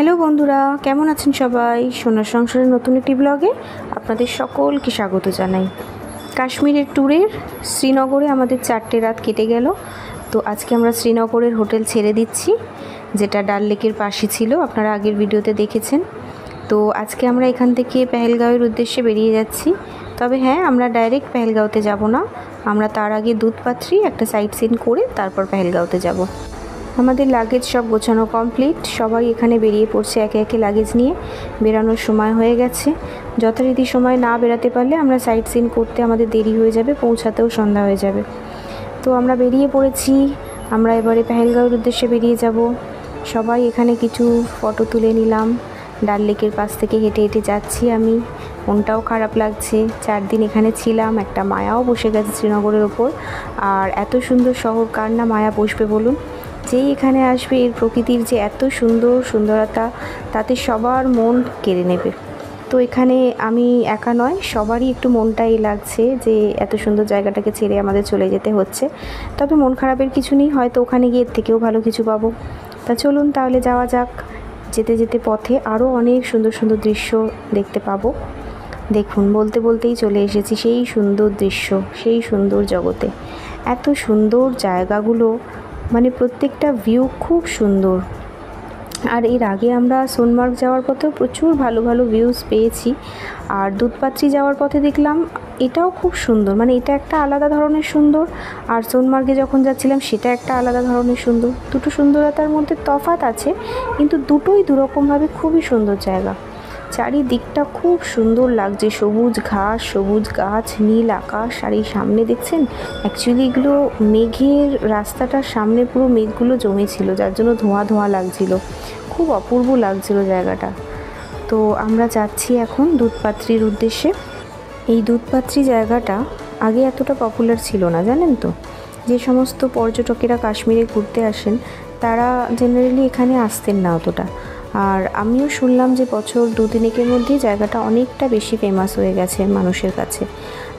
Hello বন্ধুরা, কেমন আছেন সবাই? সোনার সংসারের নতুন একটি ব্লগে আপনাদের সকলকে স্বাগত জানাই। কাশ্মীরের ট্যুরের শ্রীনগরে আমাদের 4টে রাত কেটে গেল। তো আজকে আমরা শ্রীনগরের হোটেল ছেড়ে দিচ্ছি, যেটা ডাল লেকের পাশে ছিল, আপনারা আগের ভিডিওতে দেখেছেন। তো আজকে আমরা এখান থেকে পেহেলগাঁওয়ের উদ্দেশ্যে বেরিয়ে যাচ্ছি। তবে হ্যাঁ, আমরা ডাইরেক্ট পেহেলগাঁওতে যাব না, আমরা তার আগে দুধপাত্রি একটা সাইট সিন করে তারপর পেহেলগাঁওতে যাব। আমাদের লাগেজ সব গোছানো কমপ্লিট, সবাই এখানে বেরিয়ে পড়ছে একে একে লাগেজ নিয়ে। বেরানোর সময় হয়ে গেছে। যথারীতি সময় না বেরাতে পারলে আমরা সাইট সিন করতে আমাদের দেরি হয়ে যাবে, পৌঁছাতেও সন্ধ্যা হয়ে যাবে। তো আমরা বেরিয়ে পড়েছি। আমরা এবারে পেহেলগাঁওয়ের উদ্দেশ্যে বেরিয়ে যাব। সবাই এখানে কিছু ফটো তুলে নিলাম। ডাল লেকের পাশ থেকে হেঁটে হেঁটে যাচ্ছি আমি, মনটাও খারাপ লাগছে। 4 দিন এখানে ছিলাম, একটা মায়াও বসে গেছে শ্রীনগরের ওপর। আর এত সুন্দর শহর কার না মায়া বসবে বলুন? যেই এখানে আসবে, এর প্রকৃতির যে এত সুন্দরতা, তাতে সবার মন কেড়ে নেবে। তো এখানে আমি একা নয়, সবারই একটু মনটাই লাগছে যে এত সুন্দর জায়গাটাকে ছেড়ে আমাদের চলে যেতে হচ্ছে। তবে মন খারাপের কিছু নেই, হয়তো ওখানে গিয়ে এর থেকেও ভালো কিছু পাবো। তা চলুন তাহলে যাওয়া যাক। যেতে যেতে পথে আরও অনেক সুন্দর সুন্দর দৃশ্য দেখতে পাবো। দেখুন, বলতে বলতেই চলে এসেছি সেই সুন্দর দৃশ্য, সেই সুন্দর জগতে। এত সুন্দর জায়গাগুলো, মানে প্রত্যেকটা ভিউ খুব সুন্দর। আর এর আগে আমরা সোনমার্গ যাওয়ার পথেও প্রচুর ভালো ভালো ভিউজ পেয়েছি। আর দুধপাত্রি যাওয়ার পথে দেখলাম এটাও খুব সুন্দর, মানে এটা একটা আলাদা ধরনের সুন্দর। আর সোনমার্গে যখন যাচ্ছিলাম সেটা একটা আলাদা ধরনের সুন্দর। দুটো সুন্দরতার মধ্যে তফাৎ আছে, কিন্তু দুটোই দুরকমভাবে খুবই সুন্দর জায়গা। চারিদিকটা খুব সুন্দর লাগছে, সবুজ ঘাস, সবুজ গাছ, নীল আকাশ। আর এই সামনে দেখছেন, অ্যাকচুয়ালি এগুলো মেঘের রাস্তাটার সামনে পুরো মেঘগুলো জমেছিল, যার জন্য ধোঁয়া ধোঁয়া লাগছিল। খুব অপূর্ব লাগছিল জায়গাটা। তো আমরা যাচ্ছি এখন দুধপাত্রির উদ্দেশ্যে। এই দুধপাত্রি জায়গাটা আগে এতটা পপুলার ছিল না, জানেন তো। যে সমস্ত পর্যটকেরা কাশ্মীরে ঘুরতে আসেন, তারা জেনারেলি এখানে আসতেন না অতটা। আর আমিও শুনলাম যে বছর 2-3 মধ্যেই জায়গাটা অনেকটা বেশি ফেমাস হয়ে গেছে মানুষের কাছে।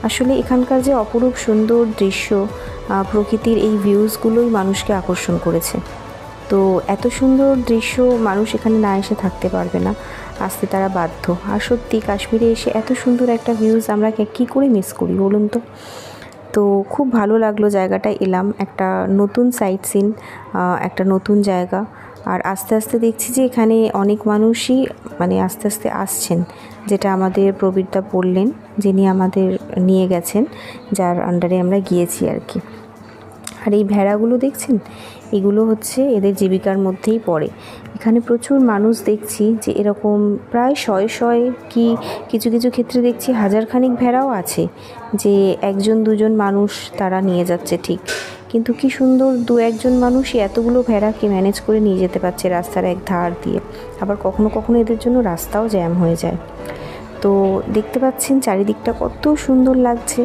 আসলে এখানকার যে অপরূপ সুন্দর দৃশ্য, প্রকৃতির এই ভিউজগুলোই মানুষকে আকর্ষণ করেছে। তো এত সুন্দর দৃশ্য মানুষ এখানে না এসে থাকতে পারবে না, আসতে তারা বাধ্য। আর সত্যি কাশ্মীরে এসে এত সুন্দর একটা ভিউজ আমরা কী করে মিস করি বলুন তো। তো খুব ভালো লাগলো জায়গাটায় এলাম, একটা নতুন সাইট সিন, একটা নতুন জায়গা। আর আস্তে আস্তে দেখছি যে এখানে অনেক মানুষই মানে আস্তে আস্তে আসছেন, যেটা আমাদের প্রবীরদা বললেন, যিনি আমাদের নিয়ে গেছেন, যার আন্ডারে আমরা গিয়েছি আর কি। আর এই ভেড়াগুলো দেখছেন, এগুলো হচ্ছে এদের জীবিকার মধ্যেই পড়ে। এখানে প্রচুর মানুষ দেখছি যে এরকম প্রায় 100 কি কিছু কিছু ক্ষেত্রে দেখছি 1000 খানিক ভেড়াও আছে, যে 1-2 মানুষ তারা নিয়ে যাচ্ছে ঠিক। কিন্তু কি সুন্দর 2-1 মানুষই এতগুলো ভেড়াকে ম্যানেজ করে নিয়ে যেতে পারছে রাস্তার এক ধার দিয়ে। আবার কখনো কখনো এদের জন্য রাস্তাও জ্যাম হয়ে যায়। তো দেখতে পাচ্ছেন চারিদিকটা কত সুন্দর লাগছে।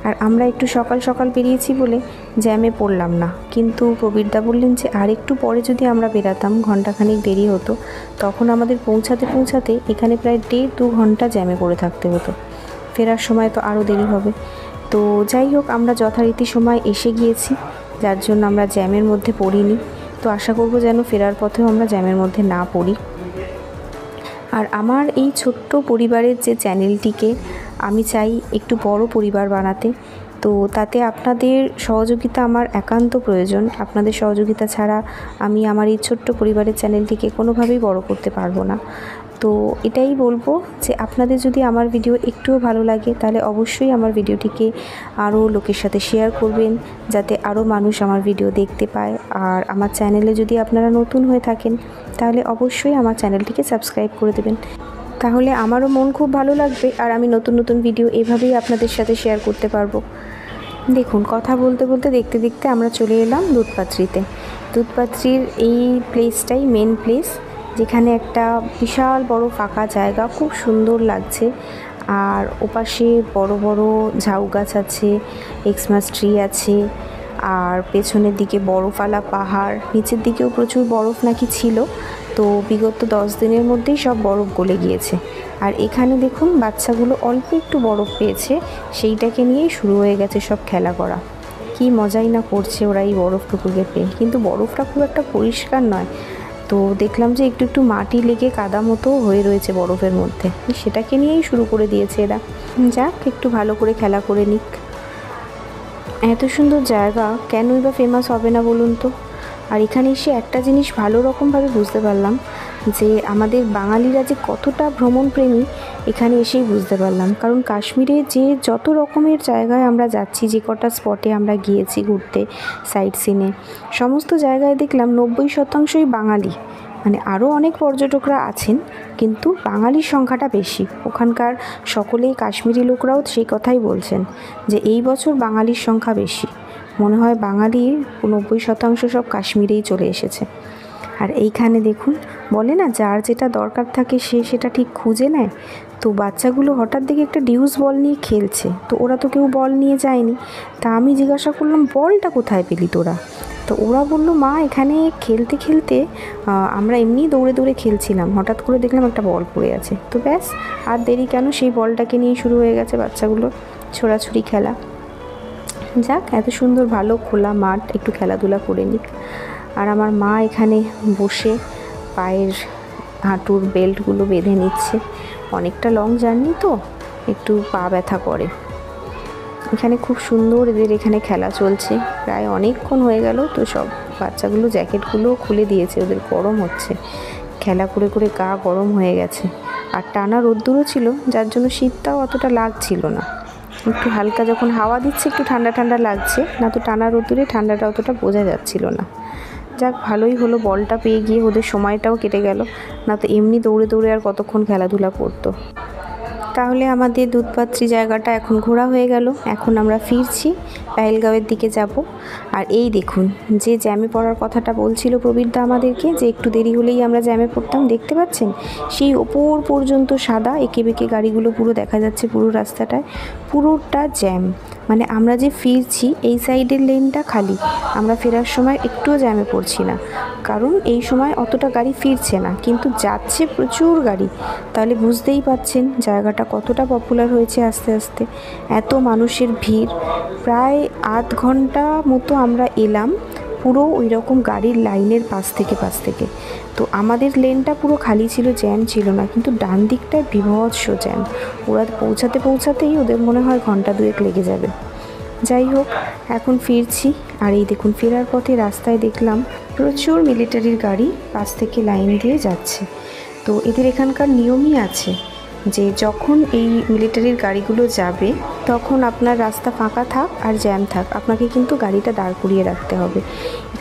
আর আমরা একটু সকাল সকাল বেরিয়েছি বলে জ্যামে পড়লাম না, কিন্তু প্রবীরদা বললেন যে আর একটু পরে যদি আমরা বেরাতাম, ঘন্টাখানেক দেরি হতো, তখন আমাদের পৌঁছাতে এখানে প্রায় 1.5-2 ঘন্টা জ্যামে পড়ে থাকতে হতো। ফেরার সময় তো আরও দেরি হবে। তো যাই হোক, আমরা যথারীতি সময় এসে গিয়েছি, যার জন্য আমরা জ্যামের মধ্যে পড়িনি। তো আশা করব যেন ফেরার পথেও আমরা জ্যামের মধ্যে না পড়ি। আর আমার এই ছোট্ট পরিবারের যে চ্যানেলটিকে আমি চাই একটু বড় পরিবার বানাতে। তো তাতে আপনাদের সহযোগিতা আমার একান্ত প্রয়োজন। আপনাদের সহযোগিতা ছাড়া আমি আমার এই ছোট্ট পরিবারের চ্যানেলটিকে কোনোভাবেই বড় করতে পারবো না। তো এটাই বলবো যে আপনাদের যদি আমার ভিডিও একটুও ভালো লাগে, তাহলে অবশ্যই আমার ভিডিওটিকে আরও লোকের সাথে শেয়ার করবেন, যাতে আরও মানুষ আমার ভিডিও দেখতে পায়। আর আমার চ্যানেলে যদি আপনারা নতুন হয়ে থাকেন, তাহলে অবশ্যই আমার চ্যানেলটিকে সাবস্ক্রাইব করে দেবেন। তাহলে আমারও মন খুব ভালো লাগবে, আর আমি নতুন নতুন ভিডিও এভাবেই আপনাদের সাথে শেয়ার করতে পারবো। দেখুন, কথা বলতে বলতে দেখতে দেখতে আমরা চলে এলাম দুধপাত্রিতে। দুধপাত্রির এই প্লেসটাই মেন প্লেস, যেখানে একটা বিশাল বড় ফাঁকা জায়গা, খুব সুন্দর লাগছে। আর ওপাশে বড় বড় ঝাউ গাছ আছে, এক্সমাস ট্রি আছে। আর পেছনের দিকে বরফওয়ালা পাহাড়, নিচের দিকেও প্রচুর বরফ নাকি ছিল। তো বিগত 10 দিনের মধ্যেই সব বরফ গলে গিয়েছে। আর এখানে দেখুন, বাচ্চাগুলো অল্প একটু বরফ পেয়েছে, সেইটাকে নিয়েই শুরু হয়ে গেছে সব খেলা করা। কি মজাই না করছে ওরা এই বরফটুকুকে পেয়ে। কিন্তু বরফটা খুব একটা পরিষ্কার নয়, তো দেখলাম যে একটু একটু মাটি লেগে কাদা মতো হয়ে রয়েছে বরফের মধ্যে, সেটাকে নিয়েই শুরু করে দিয়েছে এরা। যাক, একটু ভালো করে খেলা করে নিক। এত সুন্দর জায়গা কেনই বা ফেমাস হবে না বলুন তো। আর এখানে এসে একটা জিনিস ভালো রকমভাবে বুঝতে পারলাম যে আমাদের বাঙালিরা যে কতটা ভ্রমণপ্রেমী, এখানে এসেই বুঝতে পারলাম। কারণ কাশ্মীরে যে যত রকমের জায়গায় আমরা যাচ্ছি, যে কটা স্পটে আমরা গিয়েছি ঘুরতে সাইট সিনে, সমস্ত জায়গায় দেখলাম 90%ই বাঙালি। মানে আরও অনেক পর্যটকরা আছেন, কিন্তু বাঙালির সংখ্যাটা বেশি। ওখানকার সকলেই কাশ্মীরি লোকরাও সেই কথাই বলছেন যে এই বছর বাঙালির সংখ্যা বেশি। মনে হয় বাঙালির 90% সব কাশ্মীরেই চলে এসেছে। আর এইখানে দেখুন, বলে না যার যেটা দরকার থাকে সে সেটা ঠিক খুঁজে নেয়। তো বাচ্চাগুলো হঠাৎ দেখে একটা ডিউস বল নিয়ে খেলছে, তো ওরা তো কেউ বল নিয়ে যায়নি। তা আমি জিজ্ঞাসা করলাম, বলটা কোথায় পেলি তোরা? তো ওরা বলল, মা এখানে খেলতে খেলতে আমরা এমনি দৌড়ে দৌড়ে খেলছিলাম, হঠাৎ করে দেখলাম একটা বল পড়ে আছে। তো ব্যাস, আর দেরি কেন, সেই বলটাকে নিয়ে শুরু হয়ে গেছে বাচ্চাগুলোর ছোড়াছুড়ি খেলা। যাক, এত সুন্দর ভালো খোলা মাঠ, একটু খেলাধুলা করে নিক। আর আমার মা এখানে বসে পায়ের হাঁটুর বেল্টগুলো বেঁধে নিচ্ছে। অনেকটা লং জার্নি তো একটু পা ব্যথা করে। এখানে খুব সুন্দর এদের এখানে খেলা চলছে, প্রায় অনেকক্ষণ হয়ে গেল। তো সব বাচ্চাগুলো জ্যাকেটগুলো খুলে দিয়েছে, ওদের গরম হচ্ছে, খেলা করে করে গা গরম হয়ে গেছে। আর টানা রোদ্দুরও ছিল, যার জন্য শীতটাও অতটা লাগছিল না। একটু হালকা যখন হাওয়া দিচ্ছে একটু ঠান্ডা ঠান্ডা লাগছে, না তো টানা রোদ্দুরে ঠান্ডাটা অতটা বোঝা যাচ্ছিল না। যাক, ভালোই হলো, বলটা পেয়ে গিয়ে ওদের সময়টাও কেটে গেল, না তো এমনি দৌড়ে দৌড়ে আর কতক্ষণ খেলাধুলা করতো। তাহলে আমাদের দুধপাত্রি জায়গাটা এখন ঘোরা হয়ে গেল। এখন আমরা ফিরছি, পেহেলগাঁওয়ের দিকে যাব। আর এই দেখুন, যে জ্যামে পড়ার কথাটা বলছিল প্রবীরদা আমাদেরকে, যে একটু দেরি হলেই আমরা জ্যামে পড়তাম, দেখতে পাচ্ছেন সেই ওপর পর্যন্ত সাদা এঁকে বেঁকে গাড়িগুলো পুরো দেখা যাচ্ছে, পুরো রাস্তাটায় পুরোটা জ্যাম। মানে আমরা যে ফিরছি এই সাইডের লেনটা খালি, আমরা ফেরার সময় একটুও জ্যামে পড়ছি না, কারণ এই সময় অতটা গাড়ি ফিরছে না, কিন্তু যাচ্ছে প্রচুর গাড়ি। তাহলে বুঝতেই পাচ্ছেন জায়গাটা কতটা পপুলার হয়েছে আস্তে আস্তে। এত মানুষের ভিড়, প্রায় আধ ঘন্টা মতো আমরা এলাম পুরো ওই রকম গাড়ির লাইনের পাশ থেকে। তো আমাদের লেনটা পুরো খালি ছিল, জ্যাম ছিল না, কিন্তু ডান দিকটায় বিভৎস জ্যাম। ওরা পৌঁছাতেই ওদের মনে হয় ঘন্টা দুয়েক লেগে যাবে। যাই হোক, এখন ফিরছি। আর এই দেখুন, ফেরার পথে রাস্তায় দেখলাম প্রচুর মিলিটারির গাড়ি পাশ থেকে লাইন দিয়ে যাচ্ছে। তো এদের এখানকার নিয়মই আছে যে যখন এই মিলিটারির গাড়িগুলো যাবে তখন আপনার রাস্তা ফাঁকা থাক আর জ্যাম থাক, আপনাকে কিন্তু গাড়িটা দাঁড় করিয়ে রাখতে হবে।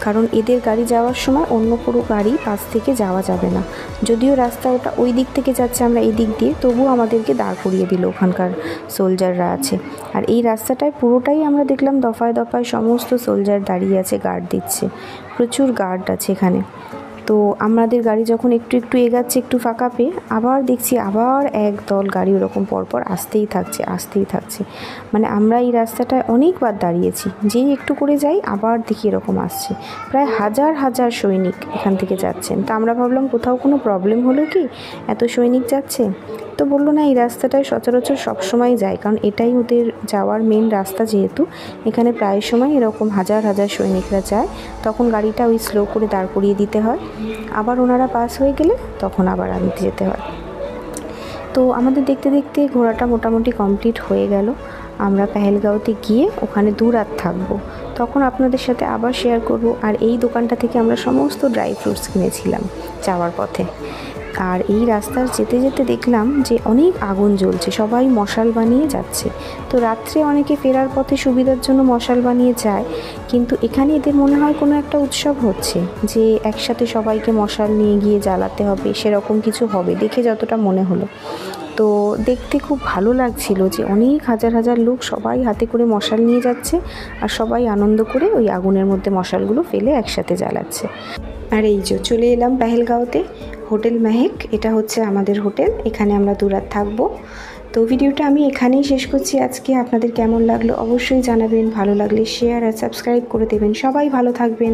কারণ এদের গাড়ি যাওয়ার সময় অন্য কোনো গাড়ি পাশ থেকে যাওয়া যাবে না। যদিও রাস্তা ওটা ওই দিক থেকে যাচ্ছে, আমরা এই দিক দিয়ে, তবুও আমাদেরকে দাঁড় করিয়ে দিল, ওখানকার সোলজাররা আছে। আর এই রাস্তাটায় পুরোটাই আমরা দেখলাম দফায় দফায় সমস্ত সোলজার দাঁড়িয়ে আছে, গার্ড দিচ্ছে, প্রচুর গার্ড আছে এখানে। তো আমাদের গাড়ি যখন একটু একটু এগাচ্ছে, একটু ফাঁকা পেয়ে, আবার দেখছি আবার এক দল গাড়ি ওরকম পরপর আসতেই থাকছে। মানে আমরা এই রাস্তাটায় অনেকবার দাঁড়িয়েছি, যেই একটু করে যাই আবার দেখি এরকম আসছে। প্রায় হাজার হাজার সৈনিক এখান থেকে যাচ্ছেন। তা আমরা ভাবলাম কোথাও কোনো প্রবলেম হলো কি, এত সৈনিক যাচ্ছে? তো বললো না, এই রাস্তাটায় সচরাচর সবসময় যায়, কারণ এটাই ওদের যাওয়ার মেন রাস্তা, যেহেতু এখানে প্রায় সময় এরকম হাজার হাজার সৈনিকরা যায়। তখন গাড়িটা ওই স্লো করে দাঁড় করিয়ে দিতে হয়, আবার ওনারা পাস হয়ে গেলে তখন আবার আনতে যেতে হয়। তো আমাদের দেখতে দেখতে ঘোরাটা মোটামুটি কমপ্লিট হয়ে গেল। আমরা পেহেলগাঁওতে গিয়ে ওখানে 2 রাত থাকবো, তখন আপনাদের সাথে আবার শেয়ার করব। আর এই দোকানটা থেকে আমরা সমস্ত ড্রাই ফ্রুটস কিনেছিলাম যাওয়ার পথে। আর এই রাস্তার যেতে যেতে দেখলাম যে অনেক আগুন জ্বলছে, সবাই মশাল বানিয়ে যাচ্ছে। তো রাত্রে অনেকে ফেরার পথে সুবিধার জন্য মশাল বানিয়ে যায়, কিন্তু এখানে এদের মনে হয় কোনো একটা উৎসব হচ্ছে, যে একসাথে সবাইকে মশাল নিয়ে গিয়ে জ্বালাতে হবে, সেরকম কিছু হবে দেখে যতটা মনে হলো। তো দেখতে খুব ভালো লাগছিল যে অনেক হাজার হাজার লোক সবাই হাতে করে মশাল নিয়ে যাচ্ছে, আর সবাই আনন্দ করে ওই আগুনের মধ্যে মশালগুলো ফেলে একসাথে জ্বালাচ্ছে। আর এই যে চলে এলাম পেহেলগাঁওতে, হোটেল মেহেক, এটা হচ্ছে আমাদের হোটেল, এখানে আমরা 2 রাত থাকবো। তো ভিডিওটা আমি এখানেই শেষ করছি আজকে। আপনাদের কেমন লাগলো অবশ্যই জানাবেন, ভালো লাগলে শেয়ার আর সাবস্ক্রাইব করে দেবেন। সবাই ভালো থাকবেন।